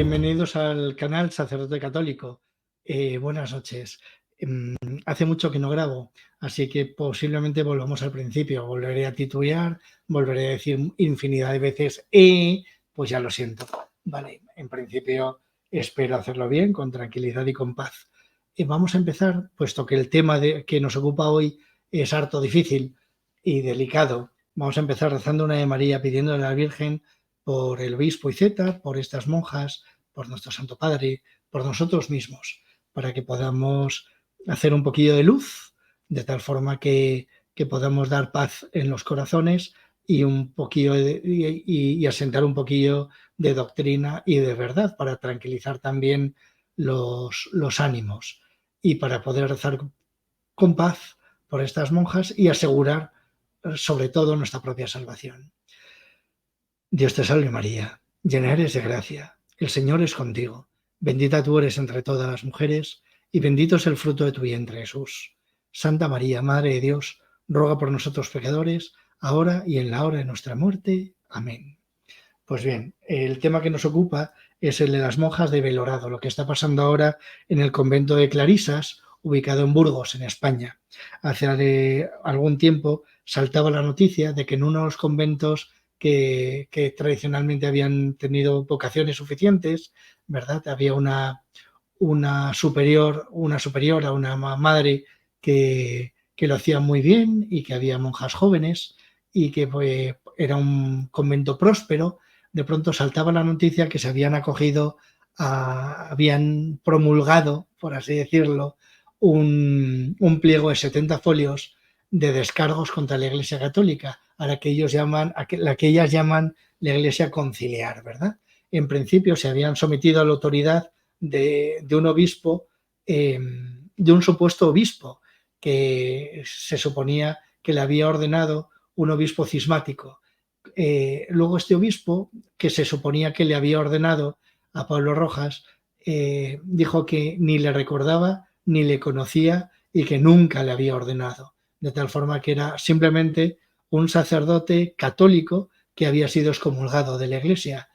Bienvenidos al canal Sacerdote Católico. Buenas noches. Hace mucho que no grabo, así que posiblemente volvamos al principio. Volveré a titubear, volveré a decir infinidad de veces pues ya lo siento. Vale, en principio espero hacerlo bien, con tranquilidad y con paz. Vamos a empezar, puesto que el tema que nos ocupa hoy es harto difícil y delicado. Vamos a empezar rezando una de María, pidiéndole a la Virgen por el obispo Iceta, por estas monjas, por nuestro Santo Padre, por nosotros mismos, para que podamos hacer un poquillo de luz, de tal forma que podamos dar paz en los corazones y un poquillo y asentar un poquillo de doctrina y de verdad, para tranquilizar también los ánimos y para poder rezar con paz por estas monjas y asegurar sobre todo nuestra propia salvación. Dios te salve María, llena eres de gracia, el Señor es contigo, bendita tú eres entre todas las mujeres y bendito es el fruto de tu vientre, Jesús. Santa María, Madre de Dios, ruega por nosotros pecadores, ahora y en la hora de nuestra muerte. Amén. Pues bien, el tema que nos ocupa es el de las monjas de Belorado, lo que está pasando ahora en el convento de Clarisas, ubicado en Burgos, en España. Hace algún tiempo saltaba la noticia de que en uno de los conventos que tradicionalmente habían tenido vocaciones suficientes, ¿verdad? Había una superiora, una madre que lo hacía muy bien y que había monjas jóvenes y que pues, era un convento próspero. De pronto saltaba la noticia que se habían acogido, habían promulgado, por así decirlo, un pliego de 70 folios de descargos contra la Iglesia Católica, a la que ellas llaman la Iglesia conciliar, ¿verdad? En principio se habían sometido a la autoridad de un obispo, de un supuesto obispo, que se suponía que le había ordenado un obispo cismático. Luego este obispo, que se suponía que le había ordenado a Pablo Rojas, dijo que ni le recordaba ni le conocía y que nunca le había ordenado, de tal forma que era simplemente un sacerdote católico que había sido excomulgado de la Iglesia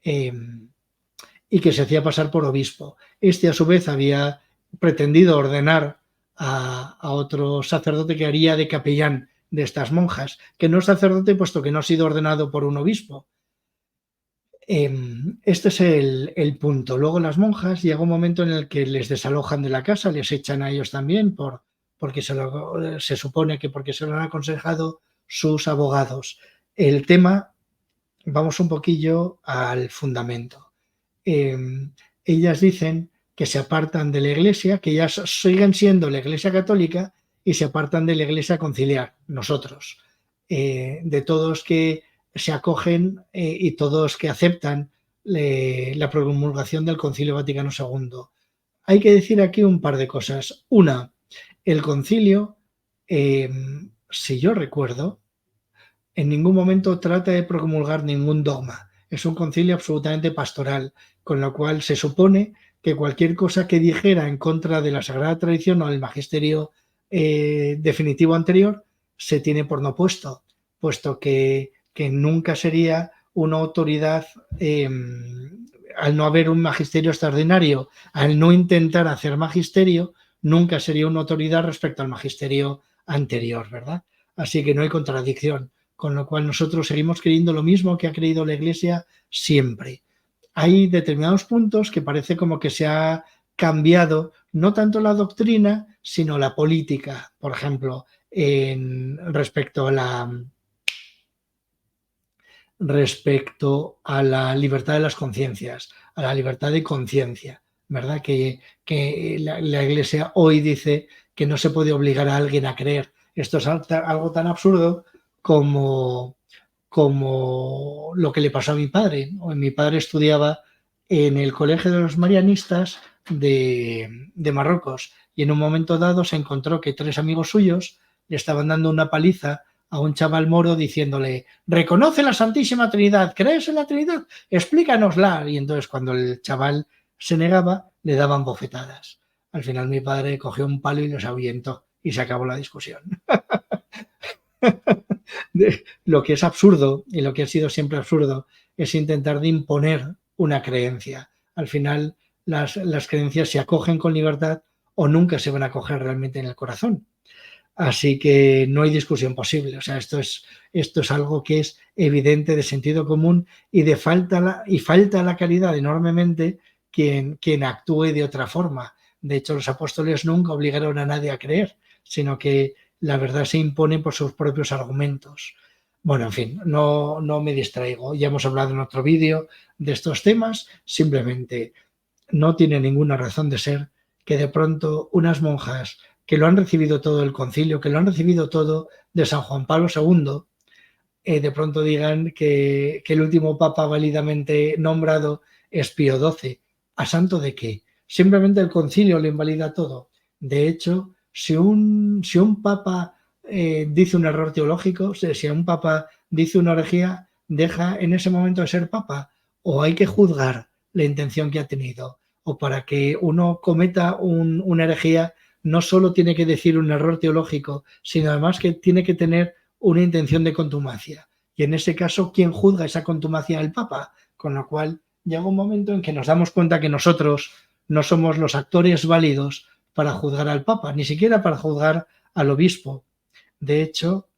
y que se hacía pasar por obispo. Este a su vez había pretendido ordenar a otro sacerdote que haría de capellán de estas monjas, que no es sacerdote puesto que no ha sido ordenado por un obispo. Este es el punto. Luego las monjas llega un momento en el que les desalojan de la casa, les echan a ellos también porque se supone que porque se lo han aconsejado sus abogados. El tema, vamos un poquillo al fundamento. Ellas dicen que se apartan de la Iglesia, que ellas siguen siendo la Iglesia Católica y se apartan de la Iglesia conciliar, nosotros, de todos que se acogen y todos que aceptan la promulgación del Concilio Vaticano II. Hay que decir aquí un par de cosas. Una, el concilio, si yo recuerdo, en ningún momento trata de promulgar ningún dogma. Es un concilio absolutamente pastoral, con lo cual se supone que cualquier cosa que dijera en contra de la Sagrada Tradición o del magisterio definitivo anterior se tiene por no puesto que nunca sería una autoridad, al no haber un magisterio extraordinario, al no intentar hacer magisterio, nunca sería una autoridad respecto al magisterio anterior, ¿verdad? Así que no hay contradicción. Con lo cual nosotros seguimos creyendo lo mismo que ha creído la Iglesia siempre. Hay determinados puntos que parece como que se ha cambiado no tanto la doctrina, sino la política, por ejemplo, respecto a la libertad de las conciencias, a la libertad de conciencia, ¿verdad? Que la Iglesia hoy dice que no se puede obligar a alguien a creer. Esto es algo tan absurdo como lo que le pasó a mi padre. Mi padre estudiaba en el Colegio de los Marianistas de Marruecos y en un momento dado se encontró que 3 amigos suyos le estaban dando una paliza a un chaval moro diciéndole: reconoce la Santísima Trinidad, ¿crees en la Trinidad? Explícanosla. Y entonces cuando el chaval se negaba, le daban bofetadas. Al final mi padre cogió un palo y los ahuyentó y se acabó la discusión. Lo que es absurdo y lo que ha sido siempre absurdo es intentar de imponer una creencia. al final las creencias se acogen con libertad o nunca se van a acoger realmente en el corazón. Así que no hay discusión posible. O sea, esto es algo que es evidente, de sentido común, y falta la caridad enormemente quien actúe de otra forma. De hecho, los apóstoles nunca obligaron a nadie a creer, sino que la verdad se impone por sus propios argumentos. Bueno, en fin, no me distraigo. Ya hemos hablado en otro vídeo de estos temas. Simplemente no tiene ninguna razón de ser que de pronto unas monjas que lo han recibido todo el concilio, que lo han recibido todo de San Juan Pablo II, de pronto digan que el último papa válidamente nombrado es Pío XII. ¿A santo de qué? Simplemente el concilio lo invalida todo. De hecho, si un papa dice un error teológico, si un papa dice una herejía, deja en ese momento de ser papa, o hay que juzgar la intención que ha tenido, o para que uno cometa una herejía no solo tiene que decir un error teológico, sino además que tiene que tener una intención de contumacia. Y en ese caso, ¿quién juzga esa contumacia? El Papa. Con lo cual, llega un momento en que nos damos cuenta que nosotros no somos los actores válidos para juzgar al Papa, ni siquiera para juzgar al obispo. De hecho,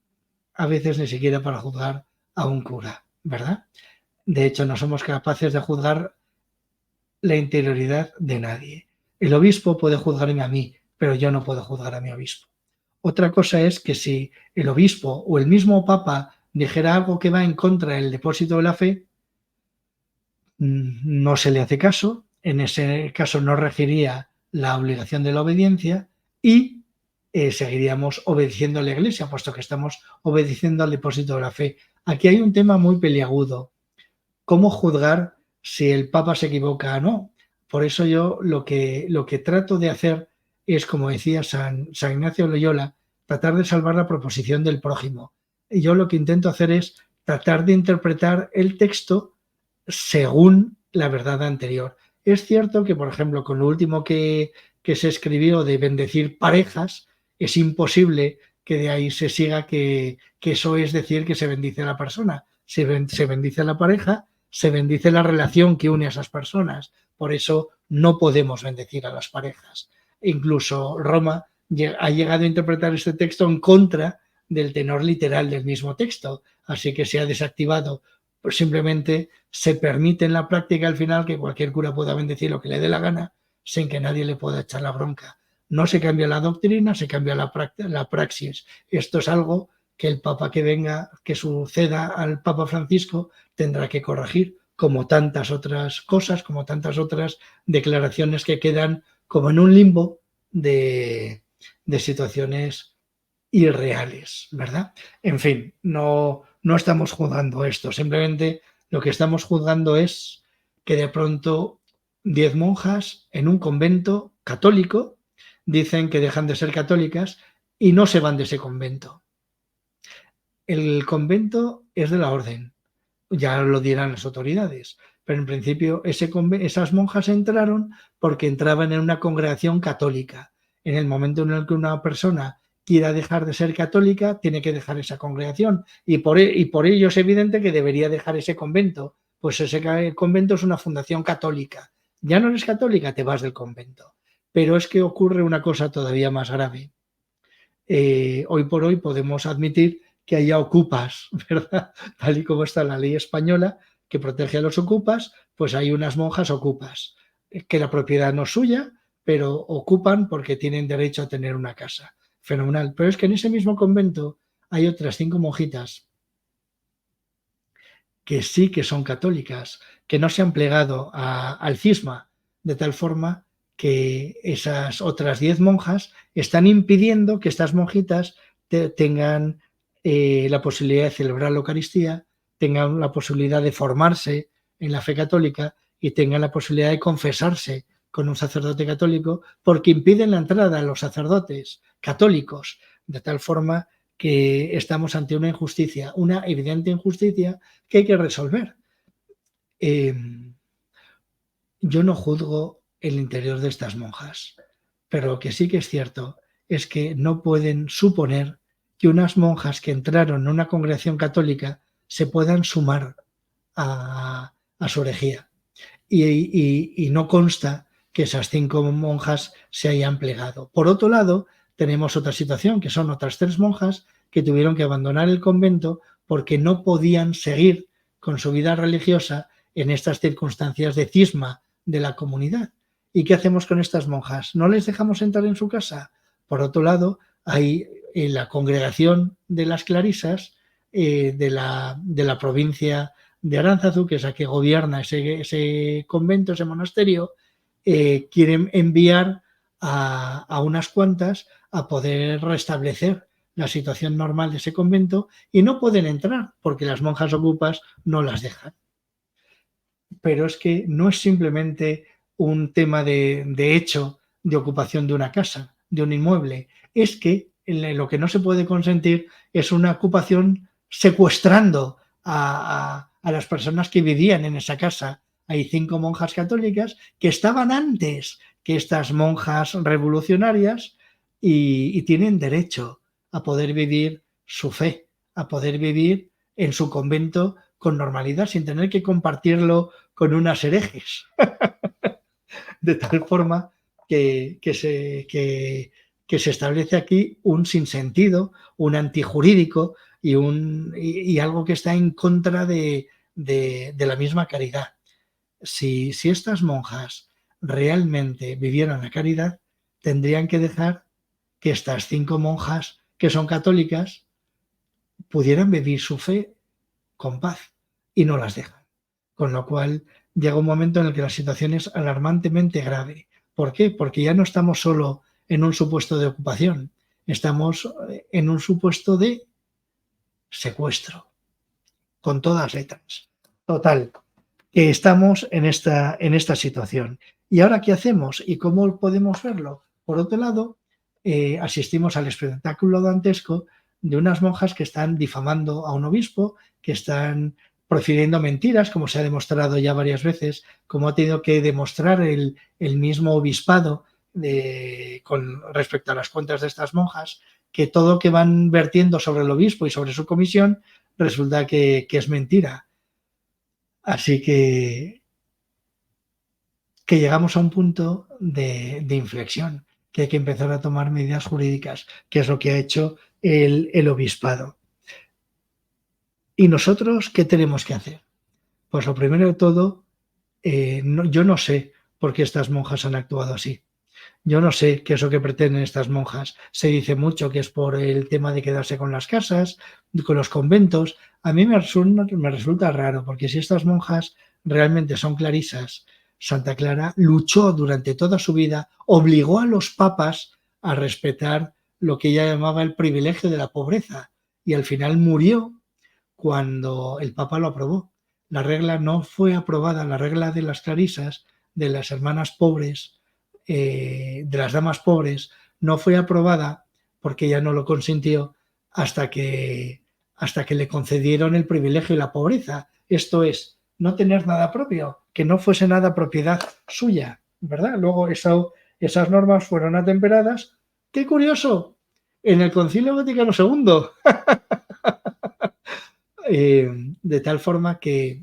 a veces ni siquiera para juzgar a un cura, ¿verdad? De hecho, no somos capaces de juzgar la interioridad de nadie. El obispo puede juzgarme a mí, pero yo no puedo juzgar a mi obispo. Otra cosa es que si el obispo o el mismo papa dijera algo que va en contra del depósito de la fe, no se le hace caso, en ese caso no regiría la obligación de la obediencia y seguiríamos obedeciendo a la Iglesia, puesto que estamos obedeciendo al depósito de la fe. Aquí hay un tema muy peliagudo. ¿Cómo juzgar si el Papa se equivoca o no? Por eso yo lo que trato de hacer es, como decía San Ignacio de Loyola, tratar de salvar la proposición del prójimo. Y yo lo que intento hacer es tratar de interpretar el texto según la verdad anterior. Es cierto que, por ejemplo, con lo último que se escribió de bendecir parejas, es imposible que de ahí se siga que eso es decir que se bendice a la persona. Se bendice a la pareja, se bendice la relación que une a esas personas. Por eso no podemos bendecir a las parejas. Incluso Roma ha llegado a interpretar este texto en contra del tenor literal del mismo texto. Así que se ha desactivado. Pues simplemente se permite en la práctica al final que cualquier cura pueda bendecir lo que le dé la gana sin que nadie le pueda echar la bronca. No se cambia la doctrina, se cambia la praxis. Esto es algo que el Papa que venga, que suceda al Papa Francisco, tendrá que corregir, como tantas otras cosas, como tantas otras declaraciones que quedan como en un limbo de situaciones irreales, ¿verdad? En fin, no estamos juzgando esto, simplemente lo que estamos juzgando es que de pronto 10 monjas en un convento católico dicen que dejan de ser católicas y no se van de ese convento. El convento es de la orden, ya lo dirán las autoridades, pero en principio esas monjas entraron porque entraban en una congregación católica. En el momento en el que una persona quiera dejar de ser católica, tiene que dejar esa congregación y por ello es evidente que debería dejar ese convento, pues ese convento es una fundación católica. Ya no eres católica, te vas del convento. Pero es que ocurre una cosa todavía más grave. Hoy por hoy podemos admitir que haya ocupas, ¿verdad? Tal y como está la ley española que protege a los ocupas, pues hay unas monjas ocupas, que la propiedad no es suya, pero ocupan porque tienen derecho a tener una casa. Fenomenal. Pero es que en ese mismo convento hay otras 5 monjitas que sí que son católicas, que no se han plegado al cisma, de tal forma que esas otras 10 monjas están impidiendo que estas monjitas tengan la posibilidad de celebrar la Eucaristía, tengan la posibilidad de formarse en la fe católica y tengan la posibilidad de confesarse con un sacerdote católico, porque impiden la entrada a los sacerdotes católicos, de tal forma que estamos ante una injusticia, una evidente injusticia que hay que resolver. Yo no juzgo el interior de estas monjas, pero lo que sí que es cierto es que no pueden suponer que unas monjas que entraron en una congregación católica se puedan sumar a su herejía. y no consta que esas 5 monjas se hayan plegado. Por otro lado, tenemos otra situación, que son otras 3 monjas que tuvieron que abandonar el convento porque no podían seguir con su vida religiosa en estas circunstancias de cisma de la comunidad. ¿Y qué hacemos con estas monjas? ¿No les dejamos entrar en su casa? Por otro lado, hay en la congregación de las clarisas de la provincia de Aránzazu, que es la que gobierna ese convento, ese monasterio, quieren enviar a unas cuantas a poder restablecer la situación normal de ese convento y no pueden entrar porque las monjas ocupas no las dejan. Pero es que no es simplemente un tema de hecho de ocupación de una casa, de un inmueble, es que lo que no se puede consentir es una ocupación secuestrando a las personas que vivían en esa casa. Hay 5 monjas católicas que estaban antes que estas monjas revolucionarias y tienen derecho a poder vivir su fe, a poder vivir en su convento con normalidad sin tener que compartirlo con unas herejes. De tal forma que se establece aquí un sinsentido, un antijurídico y algo que está en contra de la misma caridad. Si estas monjas realmente vivieran la caridad, tendrían que dejar que estas 5 monjas que son católicas pudieran vivir su fe con paz y no las dejan. Con lo cual llega un momento en el que la situación es alarmantemente grave. ¿Por qué? Porque ya no estamos solo en un supuesto de ocupación, estamos en un supuesto de secuestro, con todas letras. Total, que estamos en esta situación. ¿Y ahora qué hacemos? ¿Y cómo podemos verlo? Por otro lado, asistimos al espectáculo dantesco de unas monjas que están difamando a un obispo, que están profiriendo mentiras, como se ha demostrado ya varias veces, como ha tenido que demostrar el mismo obispado con respecto a las cuentas de estas monjas, que todo lo que van vertiendo sobre el obispo y sobre su comisión resulta que es mentira. Así que llegamos a un punto de inflexión, que hay que empezar a tomar medidas jurídicas, que es lo que ha hecho el obispado. ¿Y nosotros qué tenemos que hacer? Pues lo primero de todo, yo no sé por qué estas monjas han actuado así. Yo no sé qué es lo que pretenden estas monjas. Se dice mucho que es por el tema de quedarse con las casas, con los conventos. A mí me resulta raro, porque si estas monjas realmente son clarisas, Santa Clara luchó durante toda su vida, obligó a los papas a respetar lo que ella llamaba el privilegio de la pobreza y al final murió cuando el Papa lo aprobó. La regla no fue aprobada, la regla de las clarisas, de las hermanas pobres, de las damas pobres, no fue aprobada porque ella no lo consintió hasta que le concedieron el privilegio y la pobreza. Esto es, no tener nada propio, que no fuese nada propiedad suya, ¿verdad? Luego esas normas fueron atemperadas. ¡Qué curioso! En el Concilio Vaticano II. De tal forma que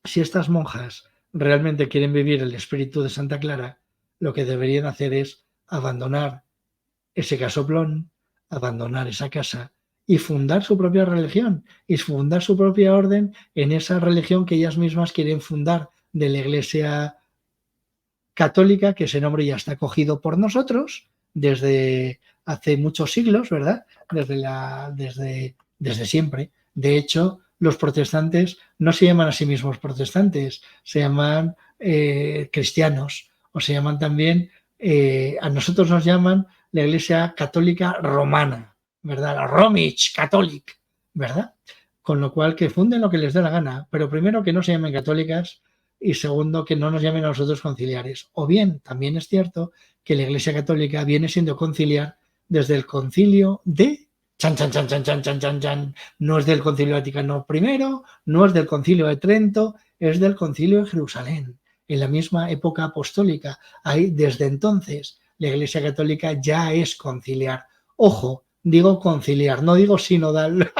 si estas monjas realmente quieren vivir el espíritu de Santa Clara, lo que deberían hacer es abandonar ese casoplón, abandonar esa casa y fundar su propia religión y fundar su propia orden en esa religión que ellas mismas quieren fundar de la Iglesia católica, que ese nombre ya está cogido por nosotros desde hace muchos siglos, ¿verdad? Desde siempre. De hecho, los protestantes no se llaman a sí mismos protestantes, se llaman cristianos o se llaman también, a nosotros nos llaman la Iglesia Católica Romana, ¿verdad? La Romish Catholic, ¿verdad? Con lo cual que funden lo que les dé la gana, pero primero que no se llamen católicas y segundo que no nos llamen a nosotros conciliares. O bien, también es cierto que la Iglesia Católica viene siendo conciliar desde el concilio de no es del Concilio Vaticano I, no es del Concilio de Trento, es del Concilio de Jerusalén, en la misma época apostólica. Ahí, desde entonces, la Iglesia Católica ya es conciliar. Ojo, digo conciliar, no digo sinodal.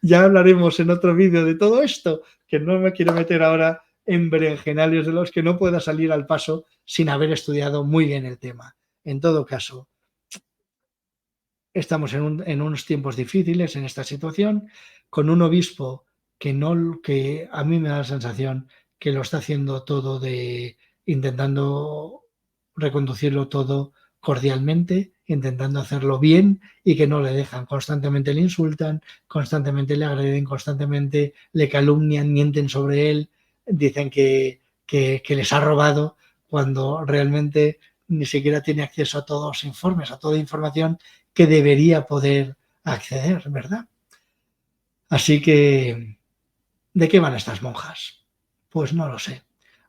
Ya hablaremos en otro vídeo de todo esto, que no me quiero meter ahora en berenjenales de los que no pueda salir al paso sin haber estudiado muy bien el tema. En todo caso, estamos en unos tiempos difíciles en esta situación, con un obispo que a mí me da la sensación que lo está haciendo todo intentando reconducirlo todo cordialmente, intentando hacerlo bien y que no le dejan. Constantemente le insultan, constantemente le agreden, constantemente le calumnian, mienten sobre él, dicen que les ha robado cuando realmente ni siquiera tiene acceso a todos los informes, a toda información que debería poder acceder, ¿verdad? Así que, ¿de qué van estas monjas? Pues no lo sé.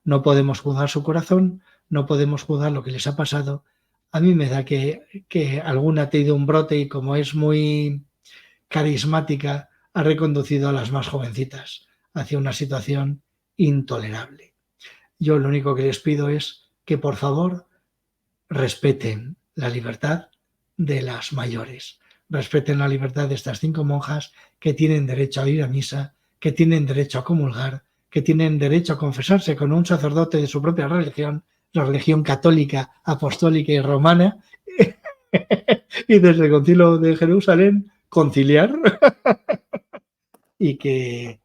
No podemos juzgar su corazón, no podemos juzgar lo que les ha pasado. A mí me da que alguna ha tenido un brote y como es muy carismática, ha reconducido a las más jovencitas hacia una situación intolerable. Yo lo único que les pido es que por favor respeten la libertad de las mayores, respeten la libertad de estas 5 monjas que tienen derecho a ir a misa, que tienen derecho a comulgar, que tienen derecho a confesarse con un sacerdote de su propia religión, la religión católica, apostólica y romana, y desde el Concilio de Jerusalén conciliar y que,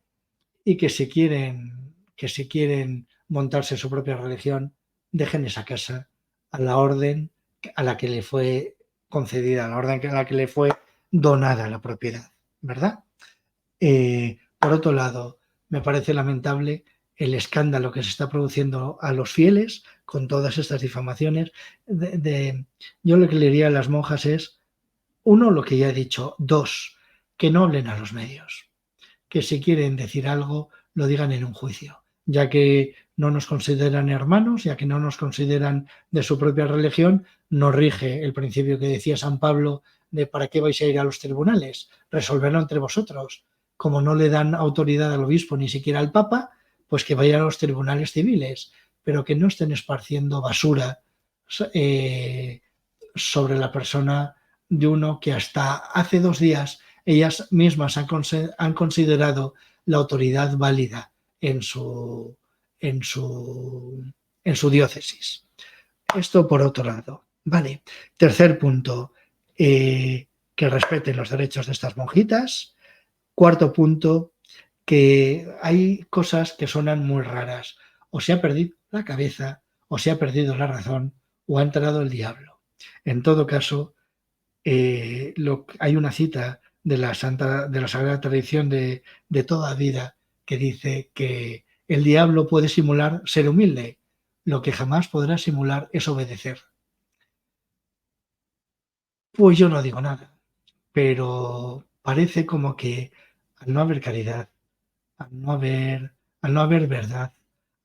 y que si quieren montarse su propia religión, dejen esa casa a la orden a la que le fue concedida, a la orden a la que le fue donada la propiedad, ¿verdad? Por otro lado, me parece lamentable el escándalo que se está produciendo a los fieles con todas estas difamaciones. Yo lo que le diría a las monjas es, uno, lo que ya he dicho, dos, que no hablen a los medios, que si quieren decir algo, lo digan en un juicio, ya que no nos consideran hermanos, ya que no nos consideran de su propia religión, nos rige el principio que decía San Pablo de ¿para qué vais a ir a los tribunales? Resolverlo entre vosotros. Como no le dan autoridad al obispo ni siquiera al papa, pues que vayan a los tribunales civiles, pero que no estén esparciendo basura sobre la persona de uno que hasta hace 2 días ellas mismas han considerado la autoridad válida en su, en su, en su diócesis. Esto por otro lado. Vale. Tercer punto, que respeten los derechos de estas monjitas. Cuarto punto, que hay cosas que suenan muy raras. O se ha perdido la cabeza, o se ha perdido la razón, o ha entrado el diablo. En todo caso, hay una cita de la Sagrada Tradición de toda vida que dice que el diablo puede simular ser humilde, lo que jamás podrá simular es obedecer. Pues yo no digo nada, pero parece como que al no haber caridad, al no haber verdad,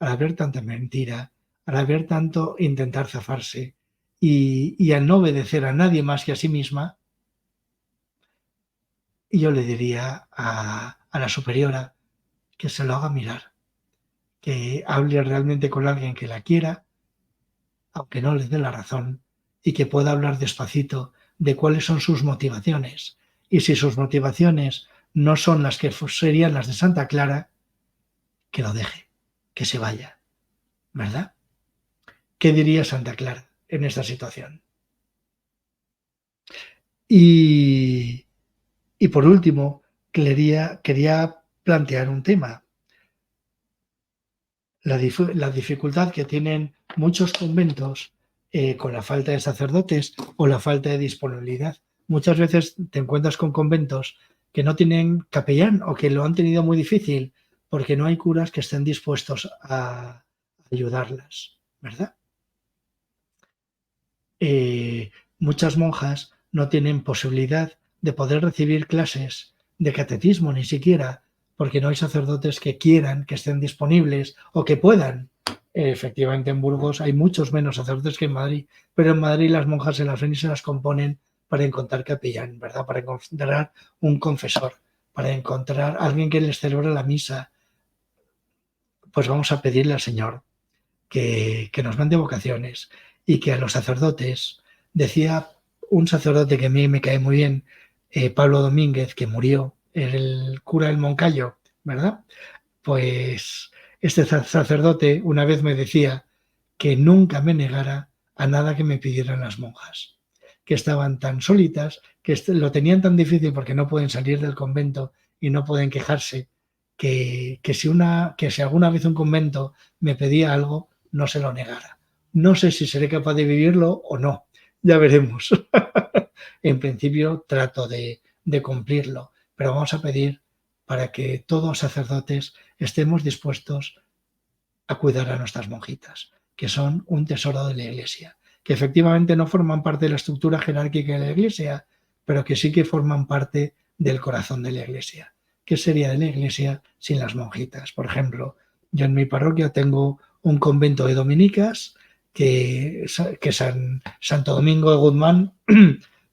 al haber tanta mentira, al haber tanto intentar zafarse y al no obedecer a nadie más que a sí misma, yo le diría a la superiora que se lo haga mirar, que hable realmente con alguien que la quiera, aunque no le dé la razón, y que pueda hablar despacito de cuáles son sus motivaciones. Y si sus motivaciones no son las que serían las de Santa Clara, que lo deje, que se vaya, ¿verdad? ¿Qué diría Santa Clara en esta situación? Y, y por último, quería plantear un tema. La dificultad que tienen muchos conventos con la falta de sacerdotes o la falta de disponibilidad. Muchas veces te encuentras con conventos que no tienen capellán o que lo han tenido muy difícil porque no hay curas que estén dispuestos a ayudarlas, ¿verdad? Muchas monjas no tienen posibilidad de poder recibir clases de catecismo ni siquiera, porque no hay sacerdotes que quieran, que estén disponibles o que puedan. Efectivamente, en Burgos hay muchos menos sacerdotes que en Madrid, pero en Madrid las monjas se las ven y se las componen para encontrar capellán, ¿verdad? Para encontrar un confesor, para encontrar alguien que les celebre la misa. Pues vamos a pedirle al Señor que nos mande vocaciones y que a los sacerdotes, decía un sacerdote que a mí me cae muy bien, Pablo Domínguez, que murió el cura del Moncayo, ¿verdad? Pues este sacerdote una vez me decía que nunca me negara a nada que me pidieran las monjas, que estaban tan solitas, que lo tenían tan difícil porque no pueden salir del convento y no pueden quejarse, que si alguna vez un convento me pedía algo, no se lo negara. No sé si seré capaz de vivirlo o no, ya veremos. En principio trato de cumplirlo, pero vamos a pedir para que todos los sacerdotes estemos dispuestos a cuidar a nuestras monjitas, que son un tesoro de la Iglesia, que efectivamente no forman parte de la estructura jerárquica de la Iglesia, pero que sí que forman parte del corazón de la Iglesia. ¿Qué sería de la Iglesia sin las monjitas? Por ejemplo, yo en mi parroquia tengo un convento de dominicas que Santo Domingo de Guzmán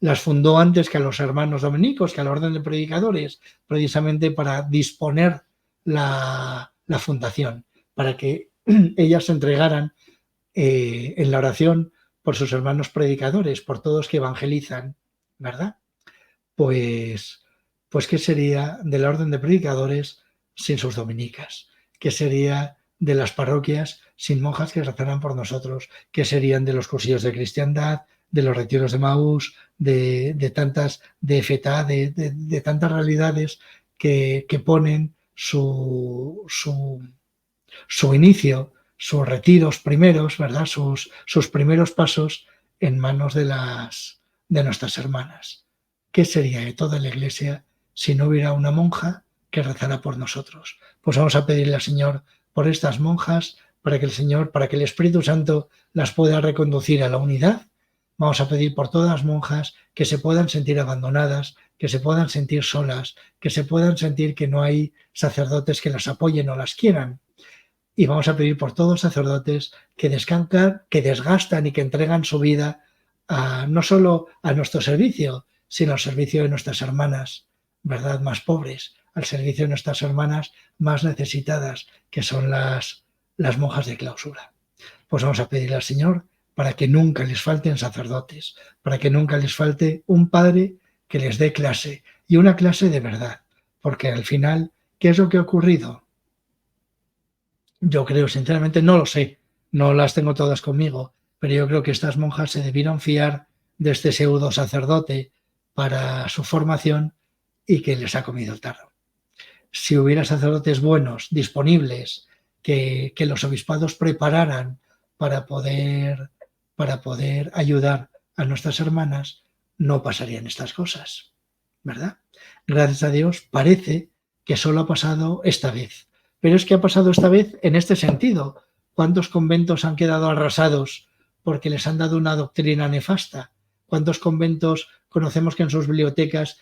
las fundó antes que a los hermanos dominicos, que a la orden de predicadores, precisamente para disponer la fundación, para que ellas se entregaran en la oración por sus hermanos predicadores, por todos que evangelizan, ¿verdad? Pues ¿qué sería de la orden de predicadores sin sus dominicas? ¿Qué sería de las parroquias sin monjas que rezaran por nosotros? ¿Qué serían de los cursillos de cristiandad, de los retiros de Maús, de tantas, de FETA, de tantas realidades que ponen su inicio, sus retiros primeros, ¿verdad? Sus primeros pasos en manos de nuestras hermanas? ¿Qué sería de toda la Iglesia si no hubiera una monja que rezara por nosotros? Pues vamos a pedirle al Señor por estas monjas, para que el Espíritu Santo las pueda reconducir a la unidad. Vamos a pedir por todas las monjas que se puedan sentir abandonadas, que se puedan sentir solas, que se puedan sentir que no hay sacerdotes que las apoyen o las quieran. Y vamos a pedir por todos los sacerdotes que descansan, que desgastan y que entregan su vida no solo a nuestro servicio, sino al servicio de nuestras hermanas, ¿verdad?, más pobres, al servicio de nuestras hermanas más necesitadas, que son las monjas de clausura. Pues vamos a pedirle al Señor para que nunca les falten sacerdotes, para que nunca les falte un padre que les dé clase, y una clase de verdad, porque al final, ¿qué es lo que ha ocurrido? Yo creo, sinceramente, no lo sé, no las tengo todas conmigo, pero yo creo que estas monjas se debieron fiar de este pseudo sacerdote para su formación y que les ha comido el tarro. Si hubiera sacerdotes buenos, disponibles, que los obispados prepararan para poder ayudar a nuestras hermanas, no pasarían estas cosas, ¿verdad? Gracias a Dios, parece que solo ha pasado esta vez. Pero es que ha pasado esta vez en este sentido. ¿Cuántos conventos han quedado arrasados porque les han dado una doctrina nefasta? ¿Cuántos conventos conocemos que en sus bibliotecas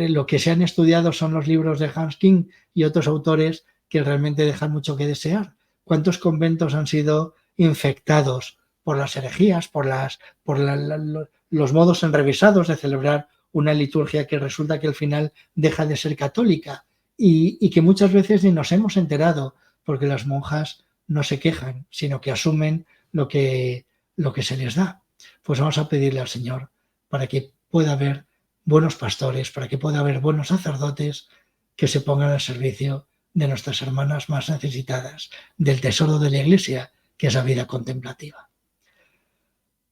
lo que se han estudiado son los libros de Hans King y otros autores que realmente dejan mucho que desear? ¿Cuántos conventos han sido infectados por las herejías, por los modos enrevesados de celebrar una liturgia que resulta que al final deja de ser católica y que muchas veces ni nos hemos enterado, porque las monjas no se quejan, sino que asumen lo que se les da? Pues vamos a pedirle al Señor para que pueda haber buenos pastores, para que pueda haber buenos sacerdotes que se pongan al servicio de nuestras hermanas más necesitadas, del tesoro de la Iglesia, que es la vida contemplativa.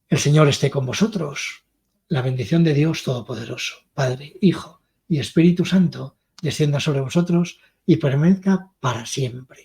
El Señor esté con vosotros. La bendición de Dios Todopoderoso, Padre, Hijo y Espíritu Santo, descienda sobre vosotros y permanezca para siempre.